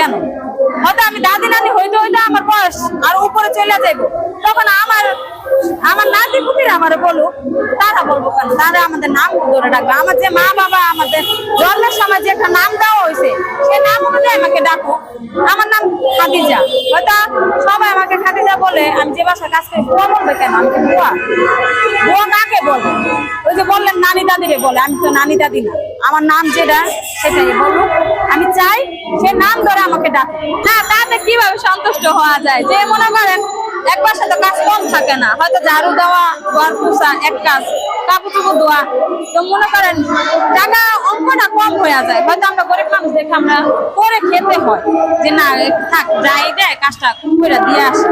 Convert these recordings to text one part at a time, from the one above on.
কেন? হয়তো আমি দাদি নানি হইতে হইতে আমার বয়স আর উপরে চলে যাইব, তখন আমার নাতি পুতিরা আমার বলুক, তারা বলবো কেন? তারা আমাদের নাম ধরে ডাকবে। আমার যে মা বাবা আমাদের জন্মের সময় যে একটা নাম দেওয়া হয়েছে, সে নাম অনুযায়ী আমাকে ডাকুক। আমার নাম খাদিজা, হয়তো সবাই আমাকে খাদিজা বলে। আমি যে বাসায় কাজ করি, বুয়া বলবে কেন? আমি তো বুয়া। বুয়া কাকে বলে? ওই যে বললেন নানি দাদিরে বলে, আমি তো নানি দাদি না। আমার নাম যেটা সেটাই বলুক। আমি চাই সে নাম ধরে আমাকে ডাকুক। না, তাতে কিভাবে সন্তুষ্ট হওয়া যায়? যে মনে করেন একবার সাথে কাজ কম থাকে না, হয়তো ঝাড়ু দেওয়া, ঘর পোছা এক কাজ, কাপড় চোপড় ধোয়া, তো মনে করেন টাকা অঙ্কটা কম হয়ে যায়। হয়তো আমরা গরিব মানুষ দেখে আমরা করে খেতে হয় যে না থাক, যাই দেয় কাজটা করে দিয়ে আসে।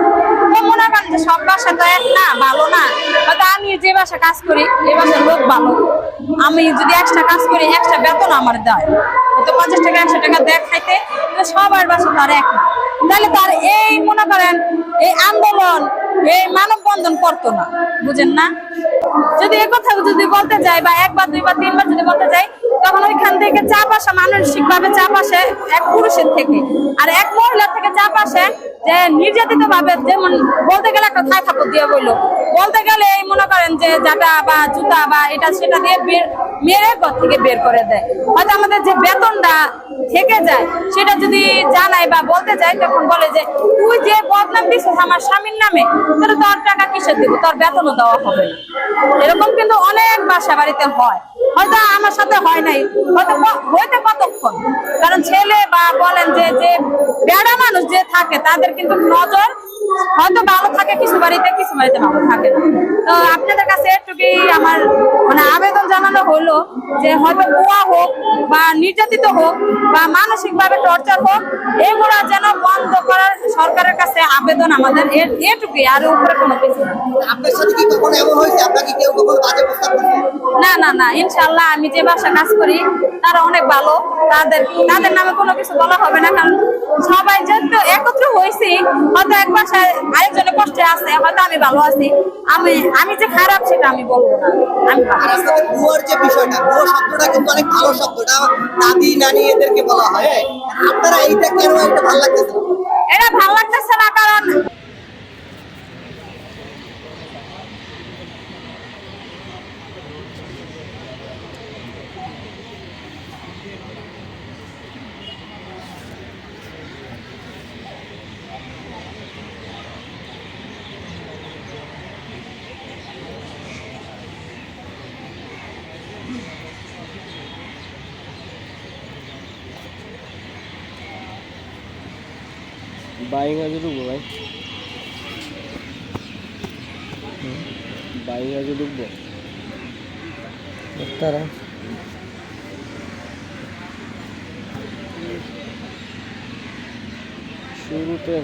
তো মনে করেন যে সব বাসা তো এক না, ভালো না। হয়তো আমি যে বাসা কাজ করি এই বাসার লোক ভালো, আমি যদি এক্সট্রা কাজ করি এক্সট্রা বেতন আমার দেয়, হয়তো 50 টাকা 100 টাকা দেয় খাইতে, সবার বাসা তো আর এক না। তাহলে তার এই মনে করেন এই আন্দোলন, এই মানববন্ধন করতো না, বুঝেন না? যদি এ কথা যদি বলতে যাই বা একবার দুইবার তিনবার যদি বলতে যাই, তখন ওইখান থেকে চাপ আসে, মানসিক ভাবে চাপ আসে এক পুরুষের থেকে, আর এক মহিলার থেকে চাপ আসে যে নির্যাতিত ভাবে, যেমন বলতে গেলে একটা থাই থাপড় দিয়ে বললো, বলতে গেলে এই মনে করেন যে জাটা বা জুতা বা এটা সেটা দিয়ে মেরে ঘর থেকে বের করে দেয়। হয়তো আমাদের যে বেতনটা থেকে যায় সেটা যদি জানাই বা বলতে যাই, তখন বলে যে তুই যে বদনাম দিছিস আমার স্বামীর নামে, তাহলে তোর টাকা কিসের দিব, তোর বেতনও দেওয়া হবে না। এরকম কিন্তু অনেক বাসা বাড়িতে হয়, হয়তো আমার সাথে হয় নাই, হয়তো হইতে কতক্ষণ। কারণ ছেলে বা বলেন যে যে বেড়া মানুষ যে থাকে তাদের কিন্তু নজর হয়তো ভালো থাকে কিছু বাড়িতে, কিছু বাড়িতে ভালো থাকে না। তো আপনাদের কাছে এটুকুই আমার মানে আবেদন জানানো হলো যে হয়তো বুয়া হোক বা নির্যাতিত হোক বা মানসিক ভাবে টর্চার হোক, এগুলো যেন বন্ধ করার সরকারের কাছে আবেদন আমাদের, এটুকুই, আর উপরে কোনো কিছু না। আপনার সাথে কি কখনো এমন হয়েছে? আপনাকে কেউ কখনো বাজে প্রস্তাব করছে? না না না, ইনশাল্লাহ আমি যে বাসা কাজ করি তারা অনেক ভালো, তাদের তাদের নামে কোনো কিছু বলা হবে না। কারণ সবাই যেহেতু একত্র হয়েছি, হয়তো এক বাসায় আরেকজনের কষ্টে আছে, হয়তো আমি ভালো আছি, আমি যে খারাপ সেটা আমি বলবো না, আমি ভালো। আর আপনাদের বুয়ার যে বিষয়টা, বুয়া শব্দটা কিন্তু অনেক ভালো শব্দটা, দাদি নানি এদেরকে বলা হয়। হ্যাঁ? আপনারা এইটা কেন এটা ভালো লাগতেছে না? এটা ভালো লাগতেছে না কারণ বাইং আজ ঢুকবো ভাই, বাইং আজ ঢুকবো তারা শুরুতে